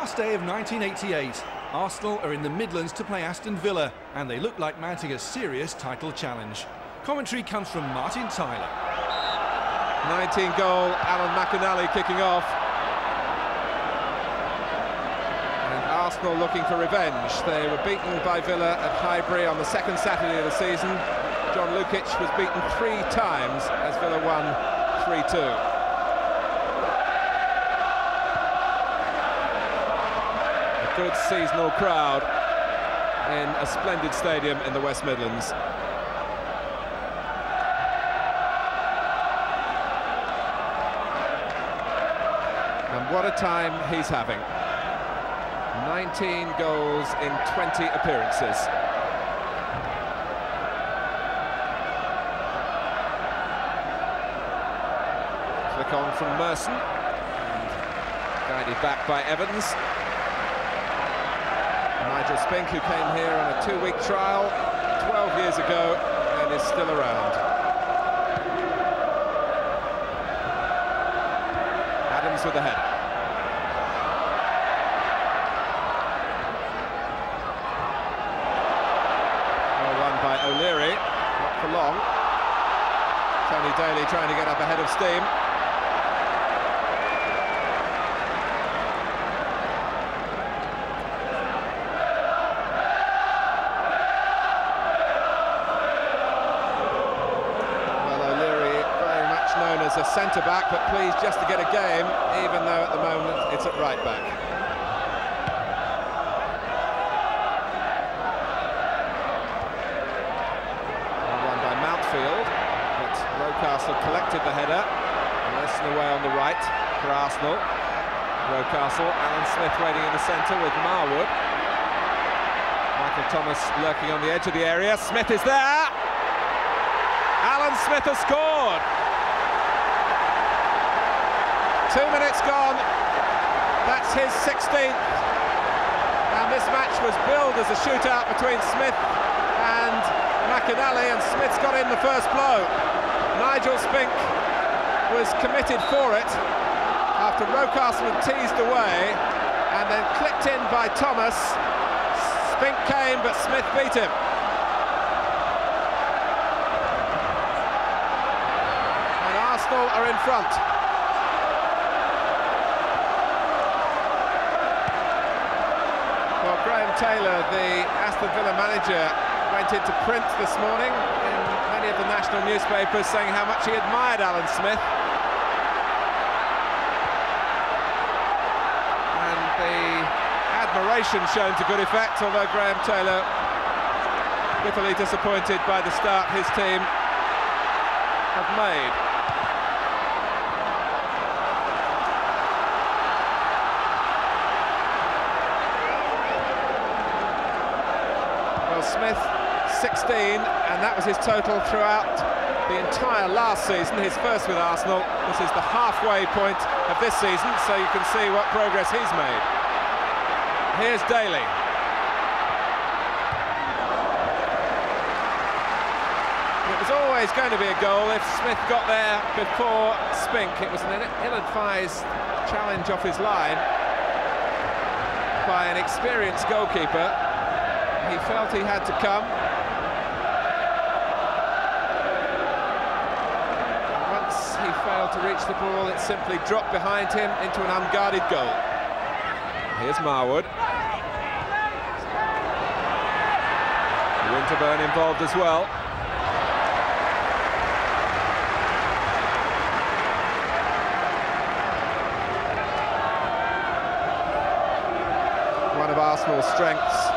last day of 1988. Arsenal are in the Midlands to play Aston Villa, and they look like mounting a serious title challenge. Commentary comes from Martin Tyler. 19-goal Alan McInally kicking off. And Arsenal looking for revenge. They were beaten by Villa at Highbury on the second Saturday of the season. John Lukic was beaten 3 times as Villa won 3-2. Good seasonal crowd in a splendid stadium in the West Midlands. And what a time he's having. 19 goals in 20 appearances. Flick on from Merson. And guided back by Evans. Nigel Spink, who came here on a 2-week trial 12 years ago and is still around. Adams with the header. Well run by O'Leary, not for long. Tony Daly trying to get up ahead of steam. As a centre-back, but pleased just to get a game, even though at the moment it's at right-back. Run by Mountfield, but Rocastle collected the header. Merson away on the right for Arsenal. Rocastle, Alan Smith waiting in the centre with Marwood. Michael Thomas lurking on the edge of the area. Smith is there! Alan Smith has scored! 2 minutes gone, that's his 16th, and this match was billed as a shootout between Smith and McInally, and Smith's got in the first blow. Nigel Spink was committed for it after Rocastle had teased away and then clipped in by Thomas. Spink came, but Smith beat him. And Arsenal are in front. Well, Graham Taylor, the Aston Villa manager, went into print this morning in many of the national newspapers saying how much he admired Alan Smith. And the admiration shown to good effect, although Graham Taylor bitterly disappointed by the start his team have made. Smith, 16, and that was his total throughout the entire last season, his first with Arsenal. This is the halfway point of this season, so you can see what progress he's made. Here's Daly. It was always going to be a goal if Smith got there before Spink. It was an ill-advised challenge off his line by an experienced goalkeeper. He felt he had to come. Once he failed to reach the ball, it simply dropped behind him into an unguarded goal. Here's Marwood. Winterburn involved as well. One of Arsenal's strengths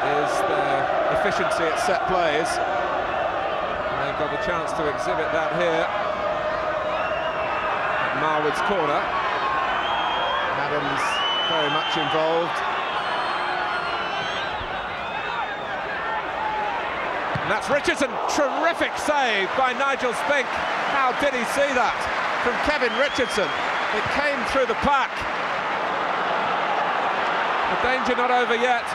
is their efficiency at set plays. And they've got a chance to exhibit that here at Marwood's corner. Adams very much involved. And that's Richardson, terrific save by Nigel Spink. How did he see that from Kevin Richardson? It came through the pack. The danger not over yet.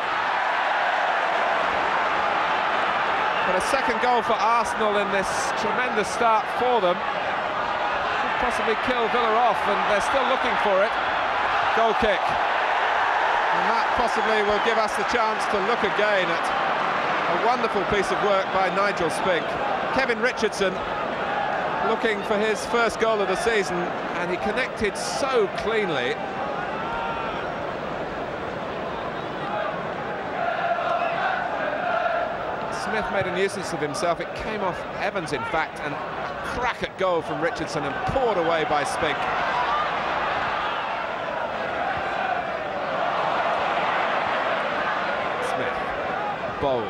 But a second goal for Arsenal in this tremendous start for them could possibly kill Villa off, and they're still looking for it. Goal kick. possibly will give us the chance to look again at a wonderful piece of work by Nigel Spink. Kevin Richardson looking for his first goal of the season, and he connected so cleanly. Smith made a nuisance of himself. It came off Evans, in fact, and a crack at goal from Richardson and poured away by Spink. Smith, bold.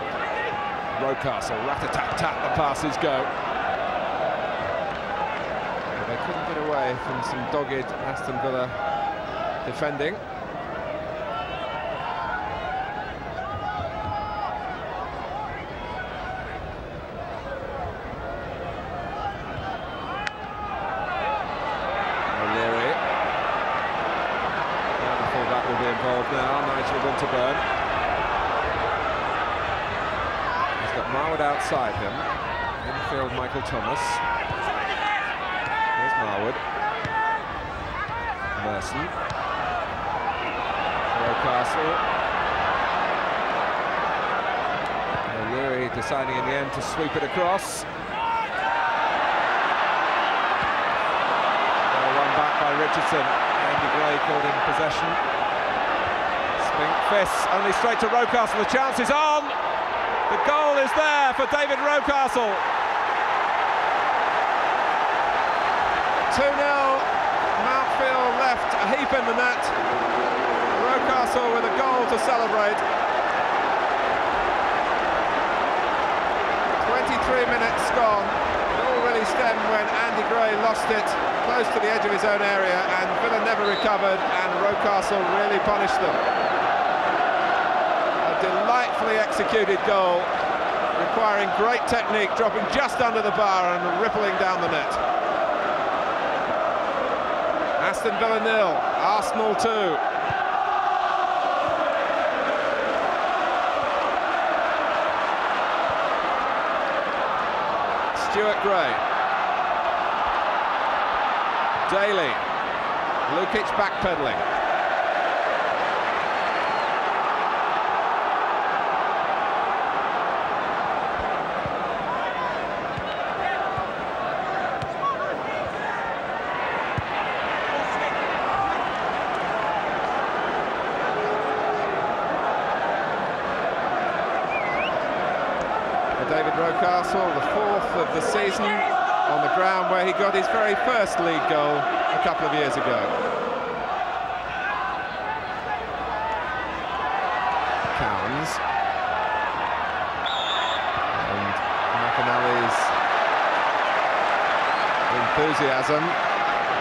Rocastle, rat-a-tat-tat, the passes go. But they couldn't get away from some dogged Aston Villa defending. Involved now, Nigel Winterburn. He's got Marwood outside him. Infield, Michael Thomas. There's Marwood. Merson. Rocastle. O'Leary deciding in the end to sweep it across. Run back by Richardson. Andy Gray called in possession. Fists only straight to Rocastle. The chance is on. The goal is there for David Rocastle. 2-0. Mountfield left a heap in the net. Rocastle with a goal to celebrate. 23 minutes gone. It all really stemmed when Andy Gray lost it close to the edge of his own area, and Villa never recovered, and Rocastle really punished them. Delightfully executed goal, requiring great technique, dropping just under the bar and rippling down the net. Aston Villa 0, Arsenal 2. Stuart Gray. Daly. Lukic backpedaling. David Rocastle, the fourth of the season on the ground where he got his very first league goal a couple of years ago. Cowans. And McAnally's enthusiasm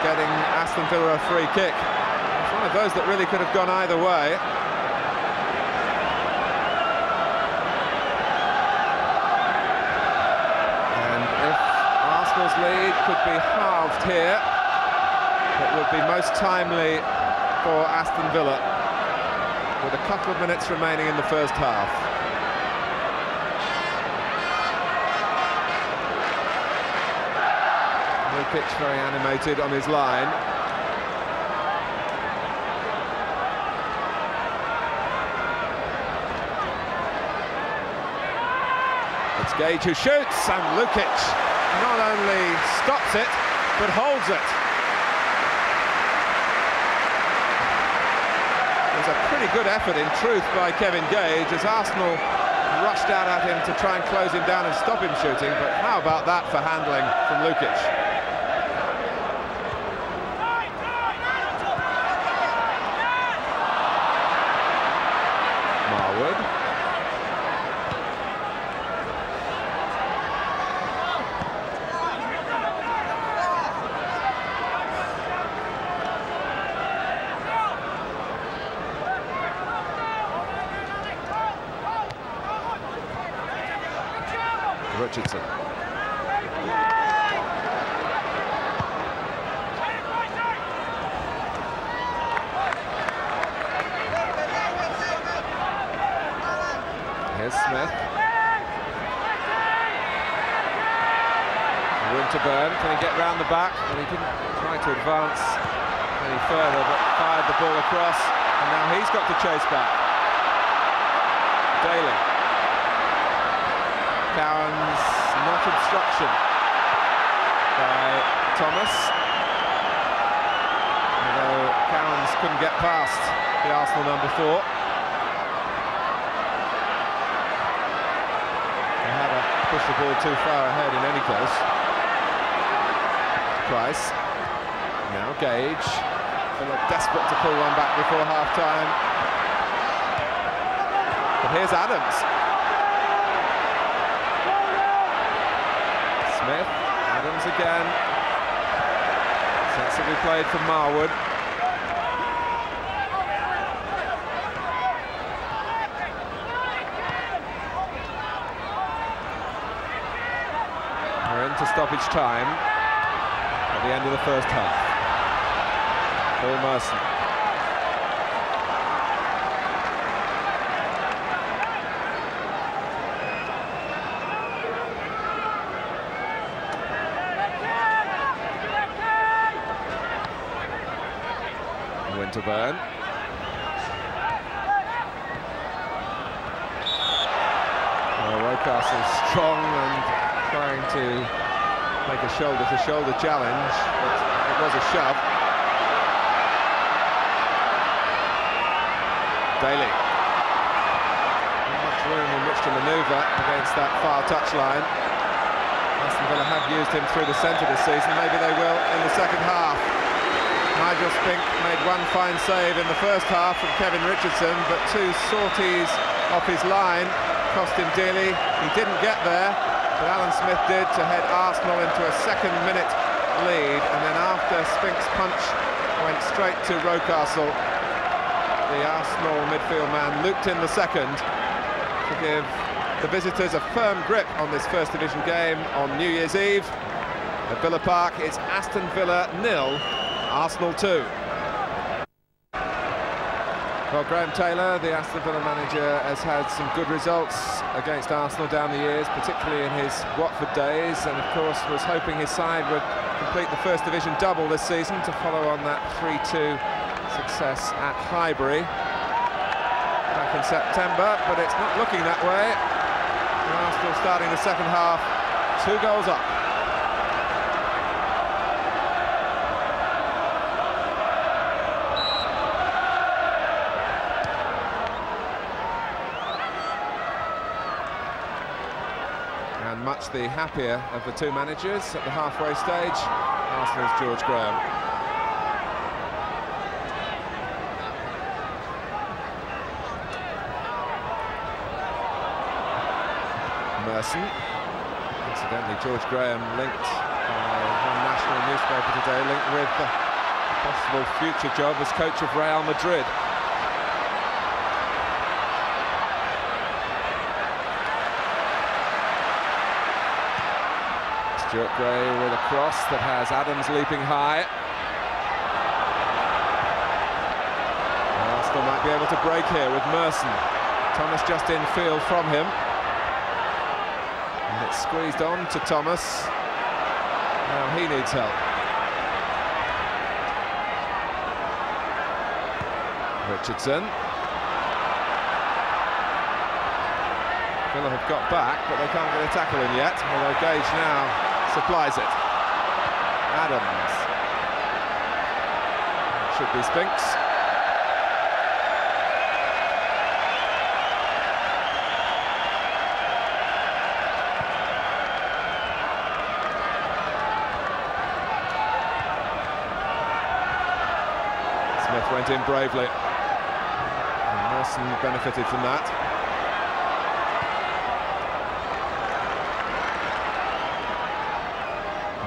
getting Aston Villa a free kick. It's one of those that really could have gone either way. Arsenal's lead could be halved here. It would be most timely for Aston Villa, with a couple of minutes remaining in the first half. Lukic very animated on his line. It's Gage who shoots, and Lukic not only stops it, but holds it. It was a pretty good effort, in truth, by Kevin Gage, as Arsenal rushed out at him to try and close him down and stop him shooting, but how about that for handling from Lukic? Marwood. Richardson. Here's Smith. Winterburn, can he get round the back? Well, he didn't try to advance any further, but fired the ball across, and now he's got to chase back. Daly. Cowan's not obstruction by Thomas. Although Cowan's couldn't get past the Arsenal number 4. They had to push the ball too far ahead in any case. Price. Now Gage. Villa desperate to pull one back before half-time. But here's Adams. Smith. Adams again. Sensibly played from Marwood. We're into stoppage time at the end of the first half. Paul Merson. Winterburn. Rocastle's strong and trying to make a shoulder-to-shoulder challenge, but it was a shove. Daly. Not much room in which to manoeuvre against that far touchline. Aston Villa have used him through the centre this season. Maybe they will in the second half. Nigel Spink made one fine save in the first half from Kevin Richardson, but 2 sorties off his line cost him dearly. He didn't get there, but Alan Smith did to head Arsenal into a second-minute lead, and then after Spink's punch went straight to Rocastle. The Arsenal midfield man looped in the second to give the visitors a firm grip on this First Division game on New Year's Eve. At Villa Park, it's Aston Villa 0, Arsenal 2. Well, Graham Taylor, the Aston Villa manager, has had some good results against Arsenal down the years, particularly in his Watford days, and of course was hoping his side would complete the First Division double this season to follow on that 3-2 success at Highbury back in September, but it's not looking that way. Arsenal starting the second half 2 goals up. And much the happier of the 2 managers at the halfway stage, Arsenal's George Graham. Merson. Incidentally, George Graham linked by one national newspaper today, linked with the possible future job as coach of Real Madrid. Stuart Gray with a cross that has Adams leaping high. Arsenal might be able to break here with Merson. Thomas just in field from him. And it's squeezed on to Thomas. Now he needs help. Richardson. Villa have got back, but they can't get a tackle in yet, although Gage now supplies it. Adams. Should be Spinks. Smith went in bravely, and Merson benefited from that.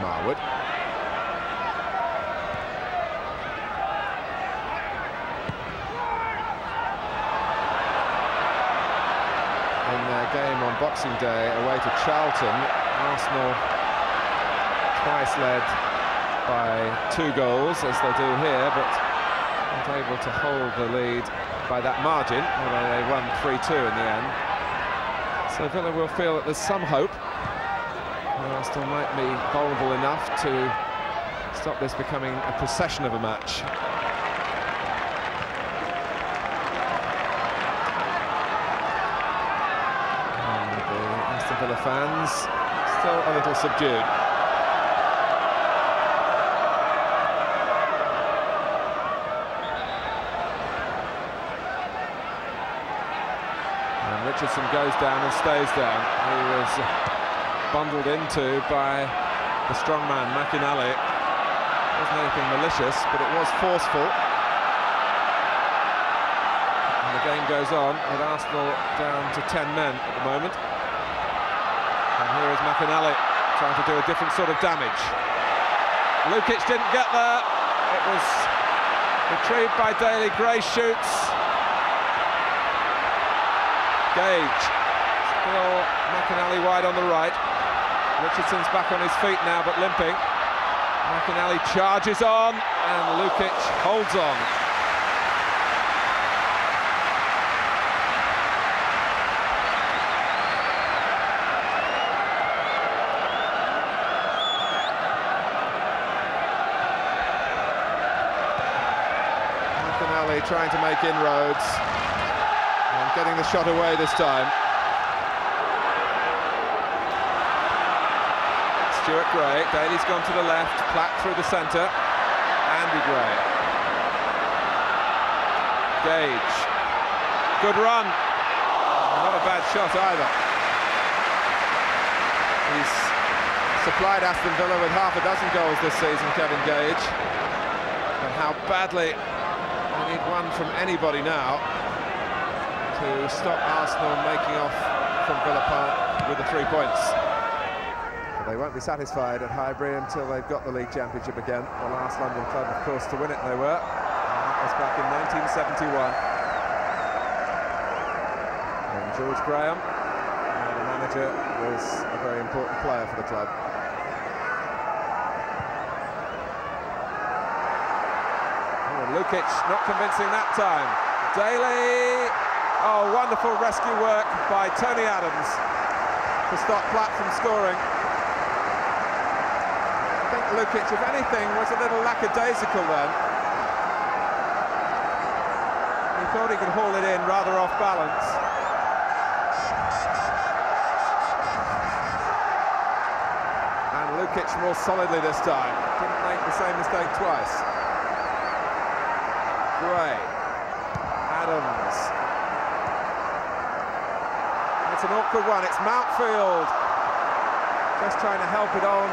Marwood. In their game on Boxing Day away to Charlton, Arsenal twice led by 2 goals, as they do here, but not able to hold the lead by that margin, although they won 3-2 in the end. So Villa will feel that there's some hope. Arsenal might be vulnerable enough to stop this becoming a procession of a match. fans still a little subdued. And Richardson goes down and stays down. He was bundled into by the strong man, McInally. It wasn't anything malicious, but it was forceful. And the game goes on with Arsenal down to 10 men at the moment. And here is McInally trying to do a different sort of damage. Lukic didn't get there. It was retrieved by Daly. Gray shoots. Gage. Still McInally wide on the right. Richardson's back on his feet now, but limping. McInally charges on, and Lukic holds on. McInally trying to make inroads, and getting the shot away this time. Stuart Gray, Daly's gone to the left, Platt through the centre, Andy Gray. Gage, good run, not a bad shot either. He's supplied Aston Villa with half a dozen goals this season, Kevin Gage. But how badly they need one from anybody now to stop Arsenal making off from Villa Park with the 3 points. They won't be satisfied at Highbury until they've got the league championship again. The last London club, of course, to win it they were. And that was back in 1971. And George Graham, the manager, was a very important player for the club. Oh, Lukic not convincing that time. Daly, oh, wonderful rescue work by Tony Adams to stop Platt from scoring. I think Lukic, if anything, was a little lackadaisical then. He thought he could haul it in rather off balance. And Lukic more solidly this time. Didn't make the same mistake twice. Gray. Adams. It's an awkward one. It's Mountfield just trying to help it on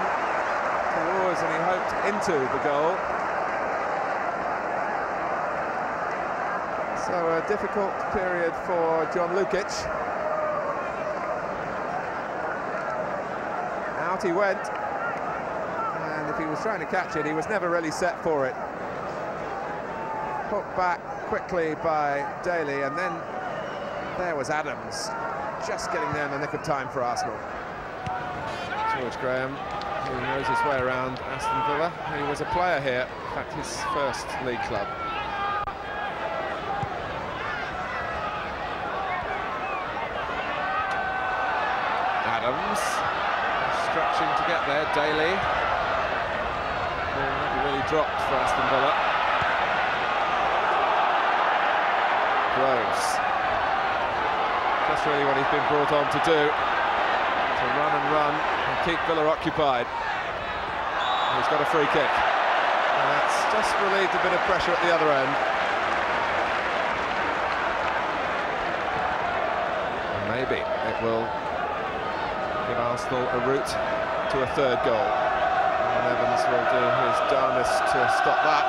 towards, and he hoped into the goal. So a difficult period for John Lukic. Out he went, and if he was trying to catch it, he was never really set for it. Put back quickly by Daly, and then there was Adams, just getting there in the nick of time for Arsenal. George Graham, who knows his way around Aston Villa. He was a player here, in fact his first league club. Adams, stretching to get there, Daly. Never really dropped for Aston Villa. Groves. That's really what he's been brought on to do. To run and run and keep Villa occupied. He's got a free kick. And that's just relieved a bit of pressure at the other end. And maybe it will give Arsenal a route to a third goal. And Evans will do his darndest to stop that.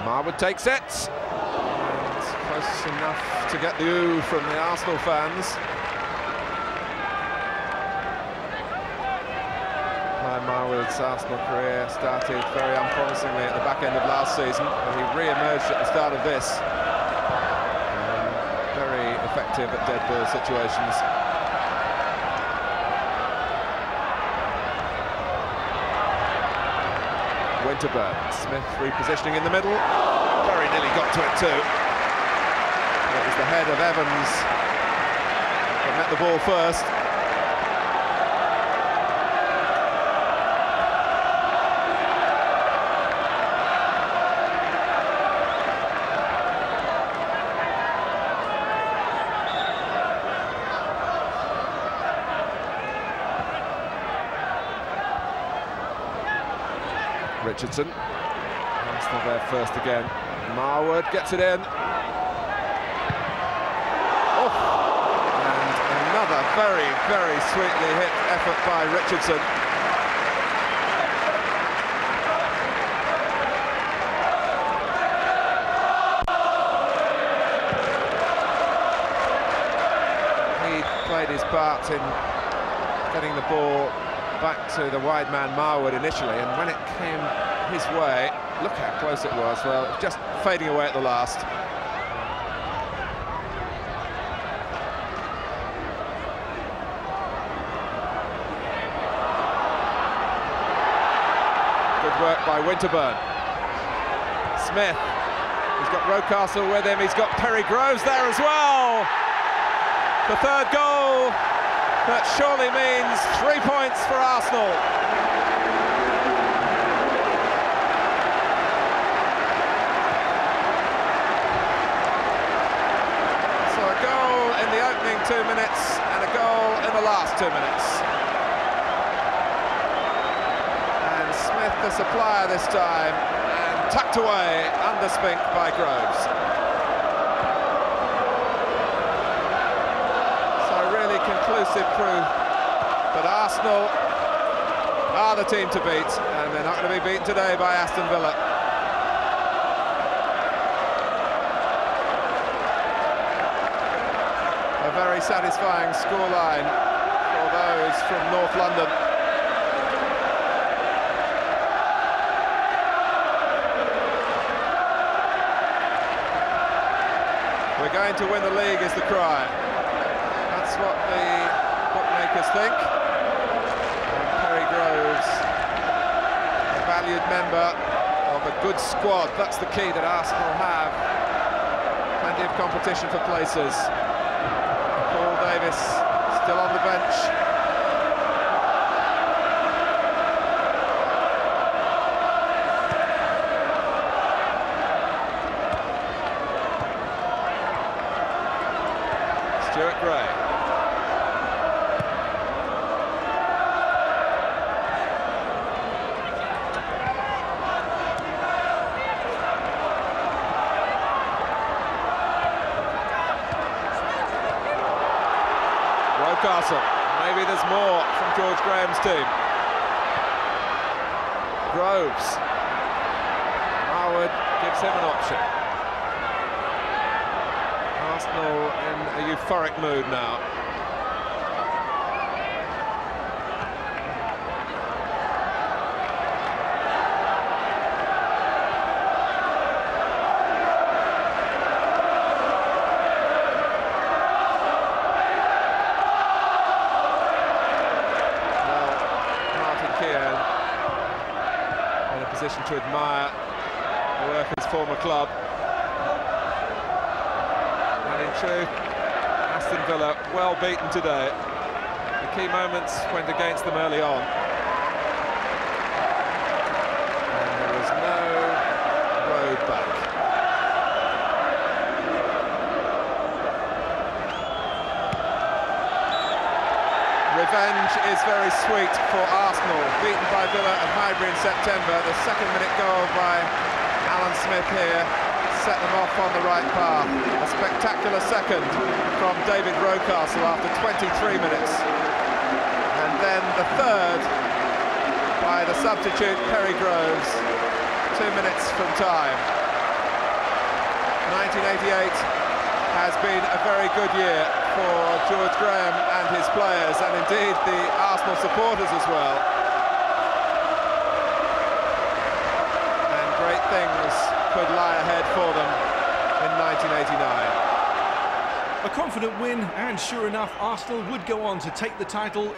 Marwood takes it, and close enough to get the ooh from the Arsenal fans. Clive Marwood's Arsenal career started very unpromisingly at the back end of last season, but he re-emerged at the start of this. Very effective at dead ball situations. Winterburn, Smith repositioning in the middle, very nearly got to it too. It was the head of Evans that met the ball first. Richardson, Arsenal there first again. Marwood gets it in. Oh, and another very, very sweetly hit effort by Richardson. He played his part in getting the ball back to the wide man Marwood initially, and when it came his way, look how close it was. Well, it was just fading away at the last. Good work by Winterburn. Smith, he's got Rocastle with him, he's got Perry Groves there as well. The third goal. That surely means 3 points for Arsenal. So a goal in the opening 2 minutes and a goal in the last 2 minutes. And Smith the supplier this time, and tucked away under Spink by Groves. Conclusive proof that Arsenal are the team to beat, and they're not going to be beaten today by Aston Villa. A very satisfying scoreline for those from North London. We're going to win the league is the cry. That's what the bookmakers think. And Perry Groves, a valued member of a good squad. That's the key that Arsenal have. Plenty of competition for places. Paul Davis still on the bench. Stuart Gray. Rocastle. Maybe there's more from George Graham's team. Groves. Marwood gives him an option. Arsenal in a euphoric mood now. In a position to admire the work of his former club. And in truth, Aston Villa well beaten today. The key moments went against them early on. And there was no road back. Revenge is very sweet for Arsenal. Beaten by Villa at Highbury in September. The second-minute goal by Alan Smith here set them off on the right path. A spectacular second from David Rocastle after 23 minutes. And then the third by the substitute Perry Groves, 2 minutes from time. 1988 has been a very good year for George Graham and his players, and indeed the Arsenal supporters as well. And great things could lie ahead for them in 1989. A confident win, and sure enough, Arsenal would go on to take the title